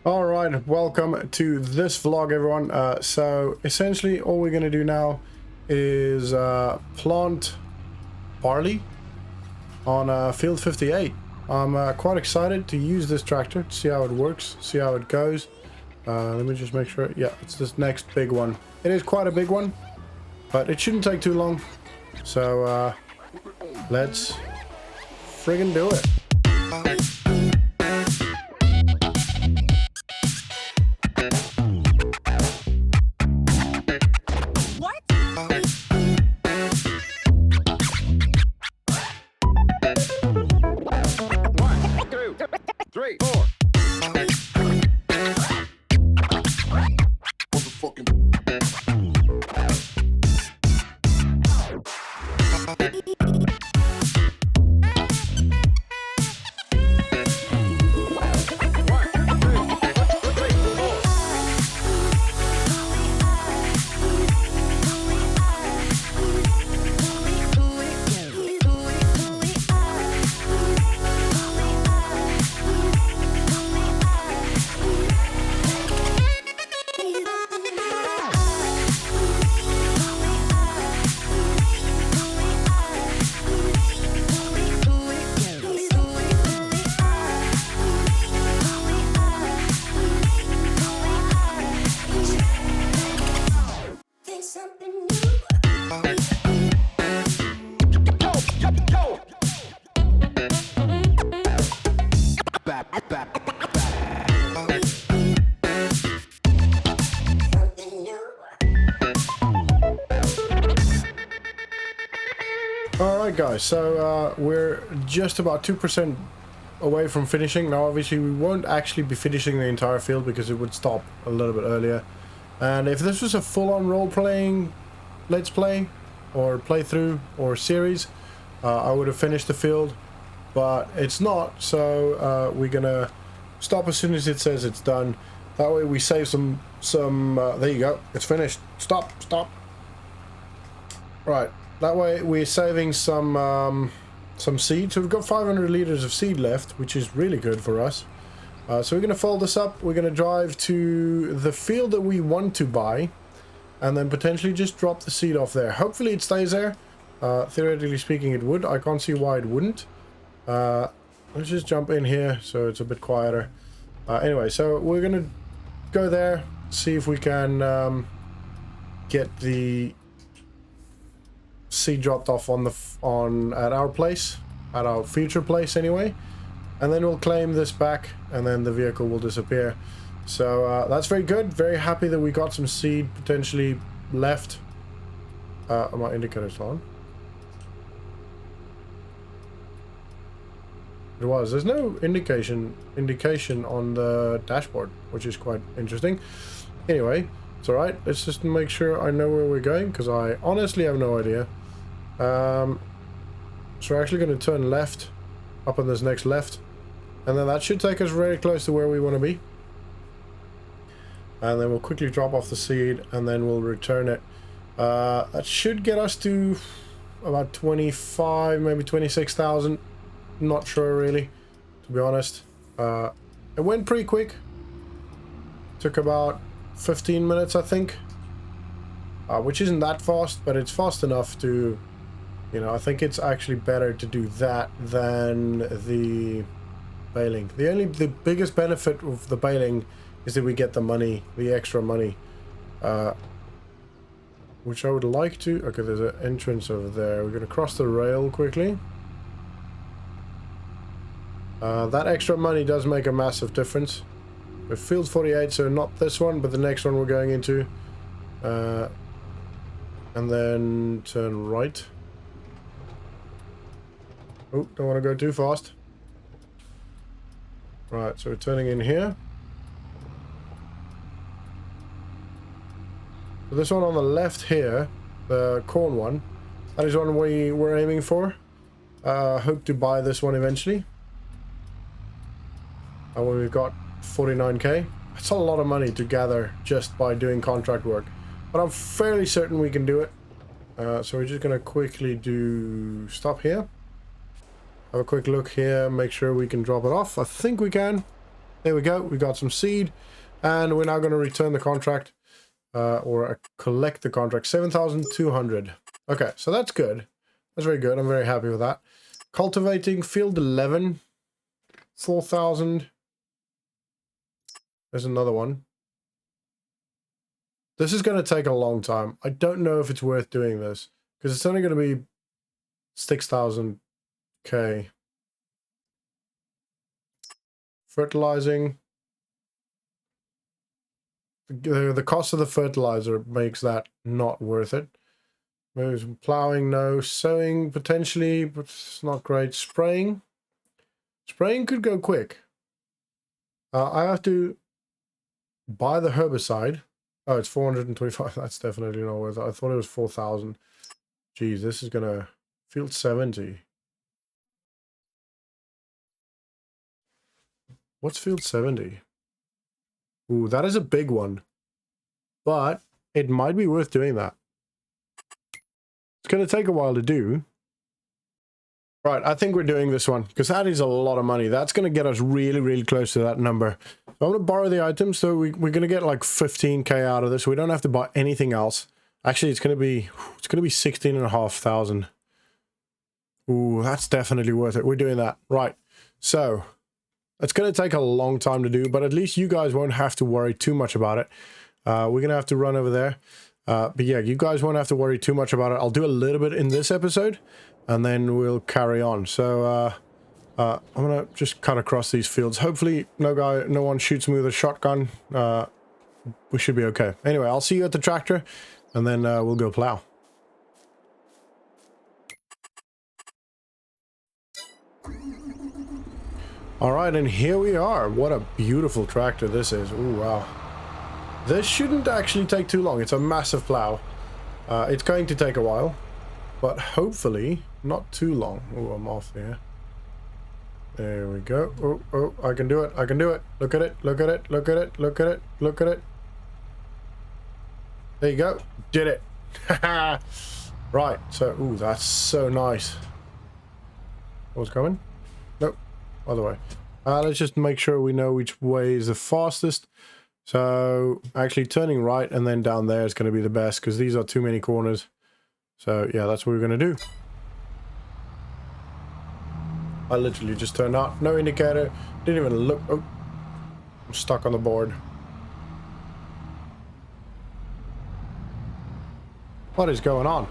All right, welcome to this vlog, everyone. So essentially all we're going to do now is plant barley on field 58. I'm quite excited to use this tractor to see how it works, see how it goes. Let me just make sure. Yeah, it's this next big one. It is quite a big one, but it shouldn't take too long. So let's friggin' do it. Alright guys, so we're just about 2% away from finishing. Now obviously we won't actually be finishing the entire field because it would stop a little bit earlier. And if this was a full-on role-playing let's play or playthrough or series, I would have finished the field, but it's not, so we're gonna stop as soon as it says it's done. That way we save some there you go, it's finished. Stop. Right, that way we're saving some seed. So we've got 500 liters of seed left, which is really good for us. So we're going to fold this up. We're going to drive to the field that we want to buy and then potentially just drop the seed off there. Hopefully it stays there. Theoretically speaking it would. I can't see why it wouldn't. Let's just jump in here so it's a bit quieter. Anyway, so we're going to go there, see if we can get the seed dropped off at our place, at our future place anyway, and then we'll claim this back and then the vehicle will disappear. So that's very good. Very happy that we got some seed potentially left. Are my indicators on? It was. There's no indication on the dashboard, which is quite interesting. Anyway, it's all right. Let's just make sure I know where we're going, because I honestly have no idea. So we're actually going to turn left up on this next left, and then that should take us very close to where we want to be, and then we'll quickly drop off the seed and then we'll return it. That should get us to about 25, maybe 26,000. Not sure really, to be honest. It went pretty quick. Took about 15 minutes I think, which isn't that fast, but it's fast enough to, you know, I think it's actually better to do that than the baling. The biggest benefit of the baling is that we get the money, the extra money, which I would like to. Okay, there's an entrance over there. We're gonna cross the rail quickly. That extra money does make a massive difference. With field 48, so not this one, but the next one we're going into, and then turn right. Oh, don't want to go too fast. Right, so we're turning in here. So this one on the left here, the corn one, that is one we were aiming for. Hope to buy this one eventually. And when we've got 49k, that's a lot of money to gather just by doing contract work. But I'm fairly certain we can do it. So we're just going to quickly stop here. Have a quick look here, make sure we can drop it off. I think we can. There we go. We got some seed. And we're now going to return the contract. Or collect the contract. 7,200. Okay, so that's good. That's very good. I'm very happy with that. Cultivating field 11. 4,000. There's another one. This is going to take a long time. I don't know if it's worth doing this. Because it's only going to be 6,000k. Fertilizing. The cost of the fertilizer makes that not worth it. There's plowing, no. Sowing, potentially, but it's not great. Spraying. Spraying could go quick. I have to buy the herbicide. Oh, it's 425. That's definitely not worth it. I thought it was 4,000. Geez, this is going to... Field 70. What's field 70? Ooh, that is a big one. But it might be worth doing that. It's going to take a while to do. Right, I think we're doing this one. Because that is a lot of money. That's going to get us really, really close to that number. So I'm going to borrow the items. So we're going to get like 15k out of this. We don't have to buy anything else. Actually, it's going to be 16,500. Ooh, that's definitely worth it. We're doing that. Right. So it's going to take a long time to do, but at least you guys won't have to worry too much about it. We're going to have to run over there. But yeah, you guys won't have to worry too much about it. I'll do a little bit in this episode, and then we'll carry on. So I'm going to just cut across these fields. Hopefully no one shoots me with a shotgun. We should be okay. Anyway, I'll see you at the tractor, and then we'll go plow. Alright, and here we are. What a beautiful tractor this is. Ooh, wow. This shouldn't actually take too long. It's a massive plow. It's going to take a while, but hopefully not too long. Oh, I'm off here. There we go. Oh, I can do it. I can do it. Look at it. Look at it. Look at it. Look at it. Look at it. There you go. Did it. Right. So, ooh, that's so nice. What's coming? Nope. Other way. Let's just make sure we know which way is the fastest. So actually turning right and then down there is going to be the best because these are too many corners. So yeah, that's what we're going to do. I literally just turned out. No indicator. Didn't even look. Oh, I'm stuck on the board. What is going on?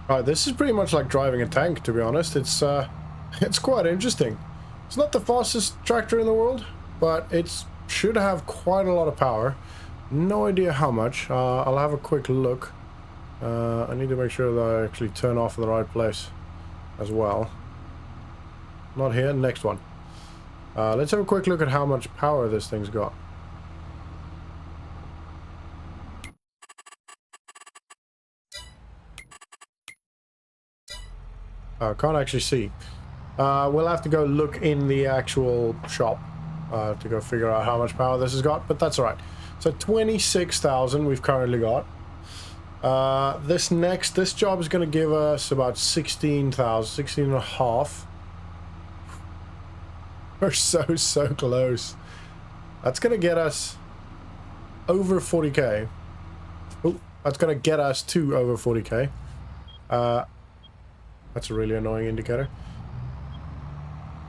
Right, this is pretty much like driving a tank, to be honest. It's quite interesting. It's not the fastest tractor in the world, but it should have quite a lot of power. No idea how much. I'll have a quick look. I need to make sure that I actually turn off in the right place as well. Not here, next one. Let's have a quick look at how much power this thing's got. I can't actually see. We'll have to go look in the actual shop to go figure out how much power this has got, but that's alright. So 26,000 we've currently got. This job is going to give us about 16,000, 16 and a half. We're so close. That's going to get us over 40k. Oh, that's going to get us to over 40k. That's a really annoying indicator.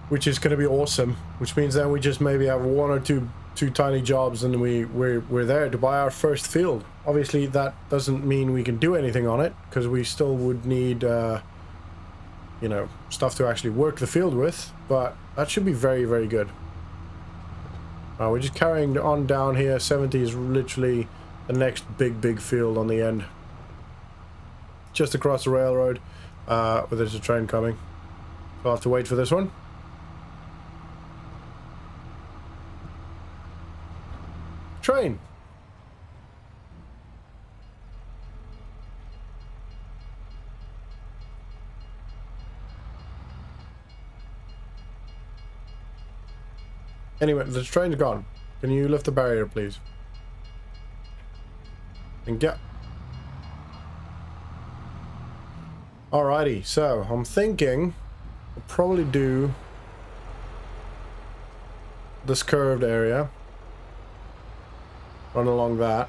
Which is going to be awesome. Which means then we just maybe have one or two tiny jobs and we're there to buy our first field. Obviously that doesn't mean we can do anything on it, because we still would need you know, stuff to actually work the field with, but that should be very good. We're just carrying on down here. 70 is literally the next big field on the end, just across the railroad, where there's a train coming, so I'll have to wait for this one. Train. Anyway, the train's gone. Can you lift the barrier, please? And get. Alrighty, so I'm thinking we'll probably do this curved area. Run along that.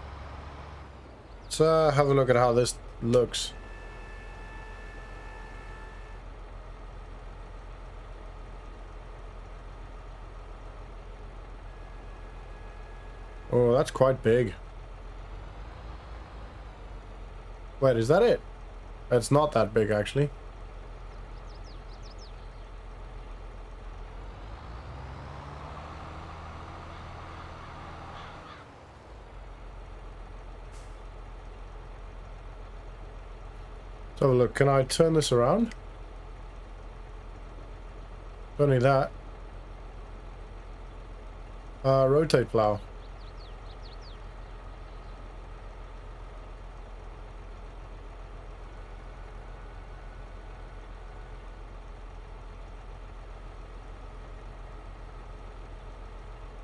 Let's have a look at how this looks. Oh, that's quite big. Wait, is that it? It's not that big, actually. Let's have a look. Can I turn this around? Don't need that. Rotate plow.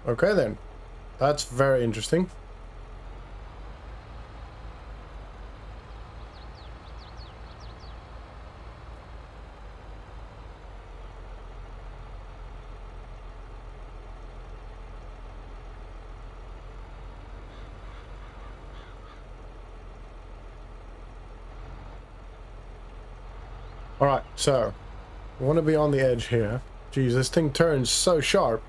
Okay then. That's very interesting. Alright, so we want to be on the edge here. Geez, this thing turns so sharp.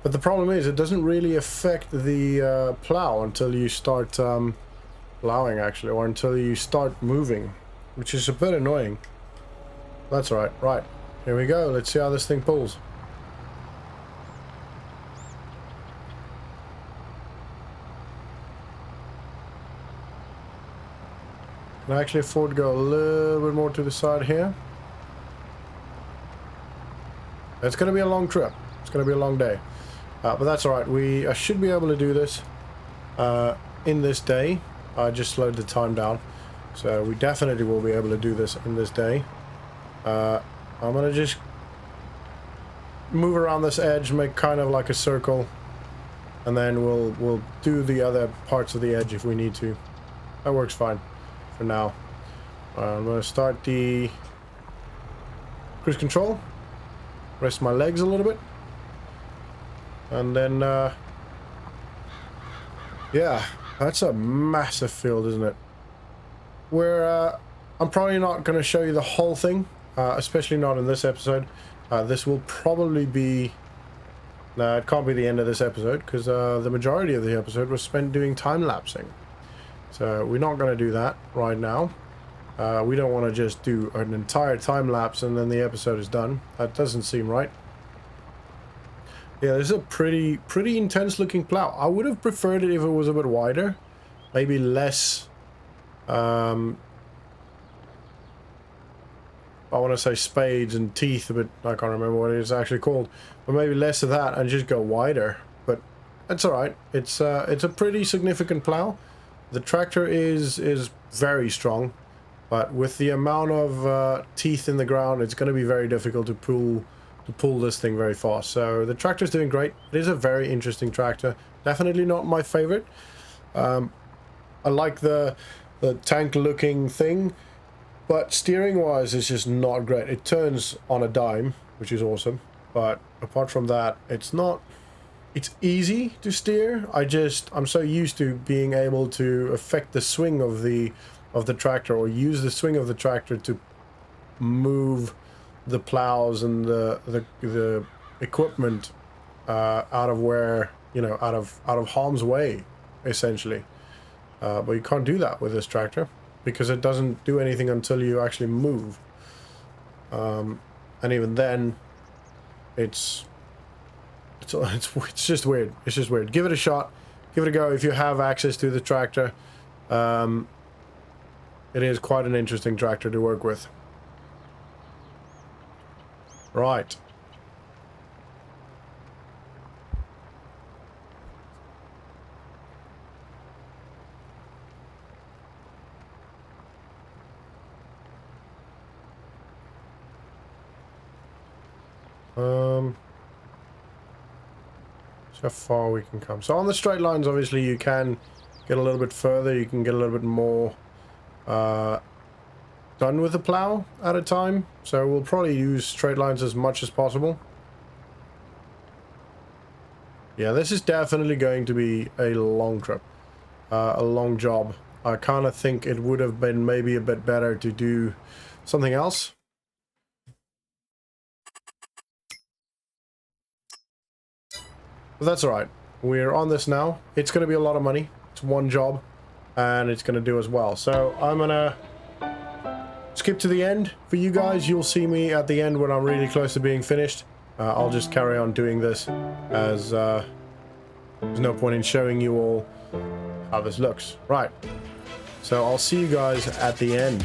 But the problem is it doesn't really affect the plow until you start plowing, actually, or until you start moving, which is a bit annoying. That's right. Right, here we go. Let's see how this thing pulls. Can I actually afford to go a little bit more to the side here? It's going to be a long trip. It's going to be a long day. But that's alright. I should be able to do this in this day. I just slowed the time down. So we definitely will be able to do this in this day. I'm going to just move around this edge, make kind of like a circle. And then we'll do the other parts of the edge if we need to. That works fine for now. I'm going to start the cruise control. Rest my legs a little bit. And then, yeah, that's a massive field, isn't it? I'm probably not going to show you the whole thing, especially not in this episode. This will probably be... No, it can't be the end of this episode, because the majority of the episode was spent doing time-lapsing. So we're not going to do that right now. We don't want to just do an entire time-lapse and then the episode is done. That doesn't seem right. Yeah, this is a pretty intense looking plow. I would have preferred it if it was a bit wider. Maybe less... I want to say spades and teeth, but I can't remember what it's actually called. But maybe less of that and just go wider. But that's alright. It's a pretty significant plow. The tractor is very strong. But with the amount of teeth in the ground, it's going to be very difficult to pull this thing very fast. So the tractor's doing great. It is a very interesting tractor. Definitely not my favorite. I like the tank looking thing, but steering wise it's just not great. It turns on a dime, which is awesome, but apart from that, it's easy to steer. I'm so used to being able to affect the swing of the tractor, or use the swing of the tractor to move the plows and the equipment out of where, you know, out of harm's way, essentially. But you can't do that with this tractor because it doesn't do anything until you actually move. And even then, it's just weird. It's just weird. Give it a shot. Give it a go if you have access to the tractor. It is quite an interesting tractor to work with. Right. So far we can come. So on the straight lines, obviously you can get a little bit further. You can get a little bit more. Don't done with the plow at a time. So we'll probably use straight lines as much as possible. Yeah, this is definitely going to be a long trip. A long job. I kind of think it would have been maybe a bit better to do something else. But that's alright. We're on this now. It's going to be a lot of money. It's one job. And it's going to do as well. So I'm going to skip to the end. For you guys, you'll see me at the end when I'm really close to being finished. I'll just carry on doing this as there's no point in showing you all how this looks. Right. So I'll see you guys at the end.